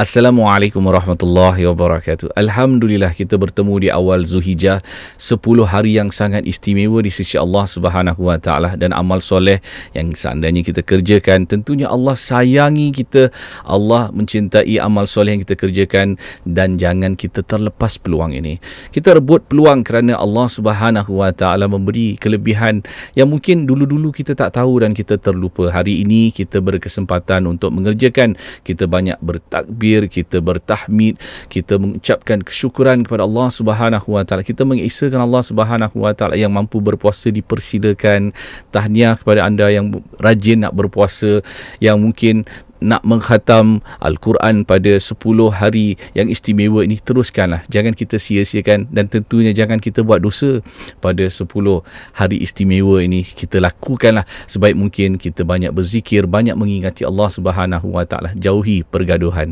Assalamualaikum warahmatullahi wabarakatuh. Alhamdulillah kita bertemu di awal Zulhijjah, 10 hari yang sangat istimewa di sisi Allah Subhanahu wa taala, dan amal soleh yang seandainya kita kerjakan, tentunya Allah sayangi kita, Allah mencintai amal soleh yang kita kerjakan, dan jangan kita terlepas peluang ini. Kita rebut peluang kerana Allah Subhanahu wa taala memberi kelebihan yang mungkin dulu-dulu kita tak tahu dan kita terlupa. Hari ini kita berkesempatan untuk mengerjakan, kita banyak bertakbir, kita bertahmid, kita mengucapkan kesyukuran kepada Allah Subhanahu wa taala, kita mengisahkan Allah Subhanahu wa taala. Yang mampu berpuasa dipersilakan. Tahniah kepada anda yang rajin nak berpuasa, yang mungkin nak mengkhatam Al-Quran pada 10 hari yang istimewa ini. Teruskanlah, jangan kita sia-siakan, dan tentunya jangan kita buat dosa pada 10 hari istimewa ini. Kita lakukanlah sebaik mungkin, kita banyak berzikir, banyak mengingati Allah Subhanahu wa taala, jauhi pergaduhan.